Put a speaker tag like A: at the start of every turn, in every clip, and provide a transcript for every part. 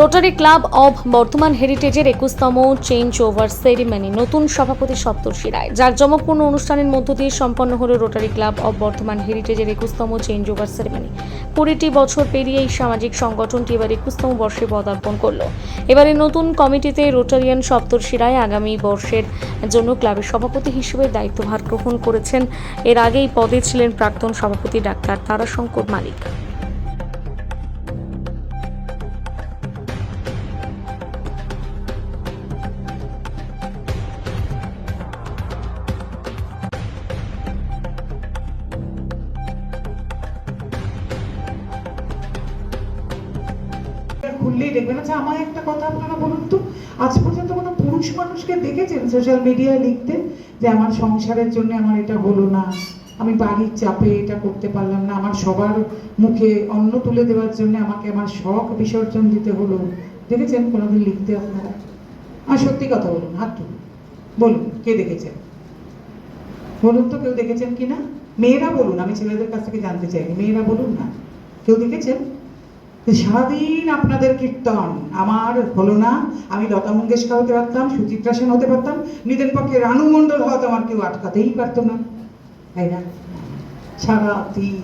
A: Rotary Club of Bardhaman হেরিটেজের 21তম change over ceremony নতুন সভাপতি সপ্তর্ষি রায় জাঁকজমকপূর্ণ অনুষ্ঠানের মধ্য দিয়ে সম্পন্ন হলো রোটারি ক্লাব অব বর্ধমান হেরিটেজের 21তম চেঞ্জ ওভার সেরিমনি। 20টি বছর পেরিয়ে এই সামাজিক সংগঠনটি এবার 21তম বর্ষে পদার্পণ করলো। এবারে নতুন কমিটিতে রোটারিয়ান সপ্তর্ষি রায় আগামী বর্ষের জন্য ক্লাবের সভাপতি হিসেবে দায়িত্বভার গ্রহণ করেছেন। এর আগেই পদে ছিলেন প্রাক্তন সভাপতি ডাক্তার তারাশঙ্কর মালিক।
B: খুললেই দেখবেন। আচ্ছা, আমার একটা কথা আপনারা বলুন তো, আজ পর্যন্ত কোনো পুরুষ মানুষকে দেখেছেন সোশ্যাল মিডিয়ায় লিখতে যে আমার সংসারের জন্য আমার এটা হলো না, আমি বাড়ির চাপে এটা করতে পারলাম না, আমার সবার মুখে অন্ন তুলে দেওয়ার জন্য আমাকে আমার শখ বিসর্জন দিতে হলো? দেখেছেন কোনোদিন লিখতে আপনারা? আর সত্যি কথা বলুন, হাত তুলুন, বলুন কে দেখেছেন, বলুন তো কেউ দেখেছেন কিনা? মেয়েরা বলুন, আমি ছেলেদের কাছ থেকে জানতে চাই, মেয়েরা বলুন না, কেউ দেখেছেন? সারাদিন আপনাদের কীর্তন, আমার হলো না, আমি লতা মঙ্গেশকর হতে পারতাম, সুচিত্রা সেন হতে পারতাম, নিজের পক্ষে রানু মণ্ডল হয়তো আমার কেউ আটকাতেই পারতো না, তাই না? সারাদিন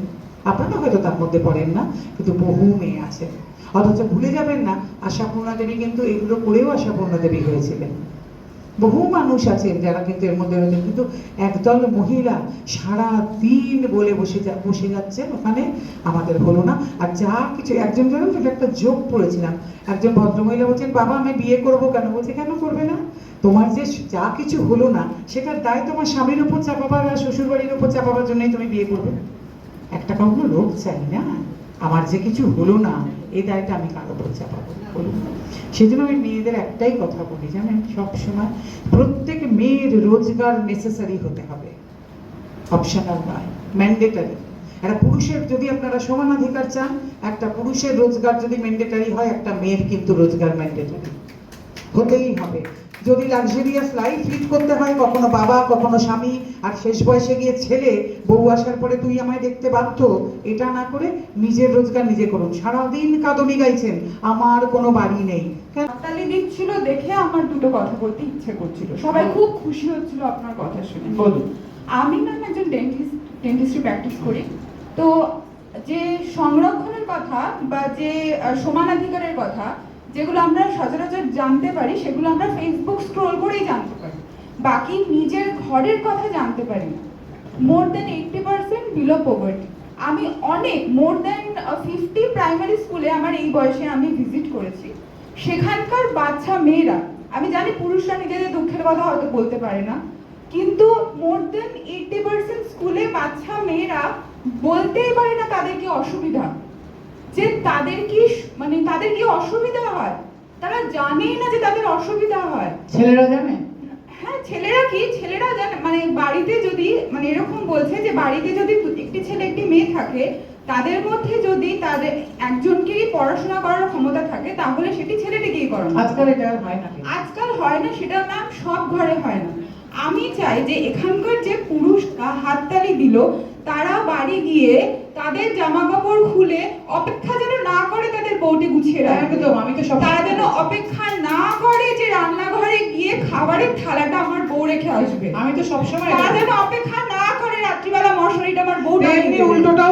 B: আপনারা হয়তো তার মধ্যে পড়েন না, কিন্তু বহু মেয়ে আছেন। অথচ ভুলে যাবেন না, আশাপূর্ণা দেবী কিন্তু এগুলো করেও আশাপূর্ণা দেবী হয়েছিলেন। বহু মানুষ আছেন যারা কিন্তু এর মধ্যে রয়েছেন, কিন্তু একদল মহিলা সারা দিন বলে বসে যাচ্ছেন ওখানে আমাদের হলো না। আর যা কিছু, একজন জানেন তো একটা যোগ পড়েছিলাম, একজন ভদ্রমহিলা বলছেন বাবা আমি বিয়ে করবো কেন? বলছে কেন করবে না? তোমার যে যা কিছু হলো না সেটার দায় তোমার স্বামীর উপর চাপাবার আর শ্বশুর বাড়ির উপর চাপাবার জন্যই তুমি বিয়ে করবে। একটা কখনো লোক চাই না, আমার যে কিছু হলো না এই দায়টা আমি কারো উপর চাপাবো, বলুন। সেই জন্য আমি মেয়েদের একটাই কথা বলি, জানেন, সবসময় প্রত্যেক মেয়ের রোজগার নেসেসারি হতে হবে, অপশনাল নয়, ম্যান্ডেটারি। একটা পুরুষের যদি আপনারা সমানাধিকার চান, একটা পুরুষের রোজগার যদি ম্যান্ডেটারি হয়, একটা মেয়ের কিন্তু রোজগার ম্যান্ডেটারি হতেই হবে। যদি লাক্সারিয়াস লাইফ লিড করতে হয়, কখনো বাবা কখনো স্বামী, আর শেষ বয়সে গিয়ে ছেলে বউ আসার পরে তুই আমায় দেখতে বাধ্য, এটা না করে নিজের রোজগার নিজে করুন। সারাদিন কাঁদনি গাইছেন আমার কোনো বাড়ি নেই,
C: হাততালি দিচ্ছিল দেখে আমার দুটো কথা বলতে ইচ্ছে করছিল, সবাই খুব খুশি হচ্ছিল আপনার কথা শুনে।
B: বলুন।
C: আমি না একজন ডেন্টিস্ট্রি প্র্যাকটিস করি, তো যে সংরক্ষণের কথা বা যে সমানাধিকারের কথা যেগুলো আমরা সচরাচর জানতে পারি, সেগুলো আমরা ফেসবুক স্ক্রোল করেই জানতে পারি, বাকি নিজের ঘরের কথা জানতে পারি না। মোর দেন 80% বিলো পভার্টি। আমি অনেক মোর দেন 50 প্রাইমারি স্কুলে আমার এই বয়সে আমি ভিজিট করেছি। সেখানকার বাচ্চা মেয়েরা, আমি জানি পুরুষরা নিজেদের দুঃখের কথা হয়তো বলতে পারে না, কিন্তু মোর দেন 80% স্কুলে বাচ্চা মেয়েরা বলতেই পারে না তাদের কি অসুবিধা, যে তাদের কি অসুবিধা হয়, তারা জানেই না যে তাদের অসুবিধা হয়।
B: ছেলেরা জানে?
C: হ্যাঁ, ছেলেরা জানে। বাড়িতে যদি এরকম বলছে যে বাড়িতে যদি একটি ছেলে একটি মেয়ে থাকে, তাদের মধ্যে যদি তাদের একজনকেই পড়াশোনা করার ক্ষমতা থাকে, তাহলে সেটি ছেলেটিকেই করানো।
B: আজকাল এটা হয় না,
C: আজকাল হয় না, সেটা ম্যাম সব ঘরে হয় না। আমি চাই যে এখানকার যে পুরুষরা হাততালি দিল, তারা বাড়ি গিয়ে তাদের জামা কাপড় খুলে অপেক্ষা যেন না করে তাদের বউটি গুছিয়ে রাখে।
B: একদম, আমি তো সব
C: তারা যেন অপেক্ষা না করে যে রান্নাঘরে গিয়ে খাবারের থালাটা আমার বউ রেখে আসবে।
B: আমি তো সবসময়
C: তারা যেন অপেক্ষা না করে রাত্রিবেলা মশারিটা আমার বউ
B: এমনি উল্টোটাও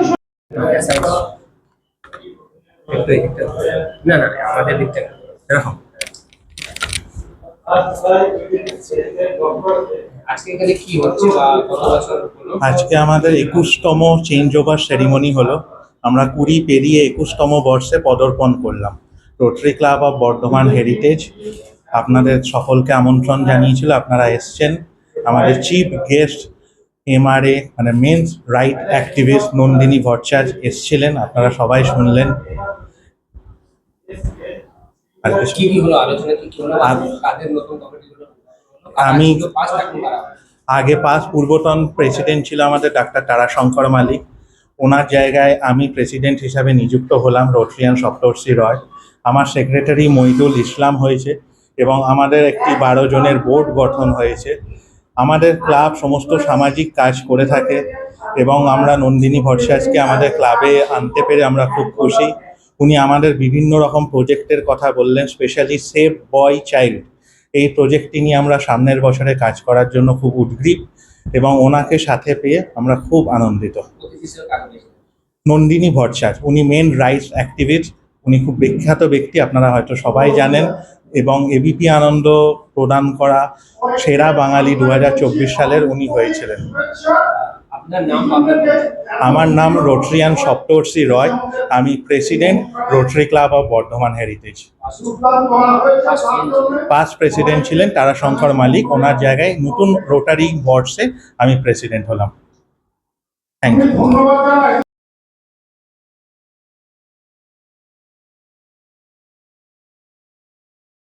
D: না না আমাদের দিকটা এরকম। আজকে এখানে কি হচ্ছে বা কত বছর হলো?
E: আজকে আমাদের 21তম চেঞ্জ ওভার সেরিমনি হলো। আমরা 20 পেরিয়ে 21তম বর্ষে পদার্পণ করলাম। Rotary Club of Bardhaman heritage আপনাদের সকলকে আমন্ত্রণ জানিয়েছিল, আপনারা এসছেন। আমাদের চিফ গেস্ট MRA মানে men's rights activist Nandini Bhattacharya এসছিলেন, আপনারা সবাই শুনলেন।
D: কি হলো আলোচনা, কি হলো, কাদের নতুন কমিটি হলো?
E: আমি আগে পূর্বতন প্রেসিডেন্ট ছিল আমাদের ডাক্তার তারাশঙ্কর মালিক, ওনার জায়গায় আমি প্রেসিডেন্ট হিসাবে নিযুক্ত হলাম রোটারিয়ান সপ্তর্ষি রয়। আমার সেক্রেটারি মইদুল ইসলাম হয়েছে এবং আমাদের একটি 12 জনের বোর্ড গঠন হয়েছে। আমাদের ক্লাব সমস্ত সামাজিক কাজ করে থাকে এবং আমরা নন্দিনী ভট্টাচার্যকে আমাদের ক্লাবে আনতে পেরে আমরা খুব খুশি। উনি আমাদের বিভিন্ন রকম প্রজেক্টের কথা বললেন, স্পেশালি সেভ বয় চাইল্ড। এই প্রজেক্টটি নিয়ে আমরা সামনের বছরে কাজ করার জন্য খুব উদ্গ্রীব এবং ওনাকে সাথে পেয়ে আমরা খুব আনন্দিত।
D: অতিথি হিসেবে কাকে পেয়েছেন?
E: নন্দিনী ভট্টাচার্য, উনি মেন রাইটস অ্যাক্টিভিস্ট, উনি খুব বিখ্যাত ব্যক্তি, আপনারা হয়তো সবাই জানেন। এবং এবিপি আনন্দ প্রদান করা সেরা বাঙালি 2024 সালের উনি হয়েছিলেন।
D: আপনার নাম, আপনার
E: আমার নাম রোটারিয়ান সপ্তর্ষি রয়, আমি president rotary Club of Bardhaman heritage. Past president ছিলেন তারাশঙ্কর মালিক, ওনার জায়গায় নতুন রোটারি বর্ষে আমি প্রেসিডেন্ট হলাম। Thank you.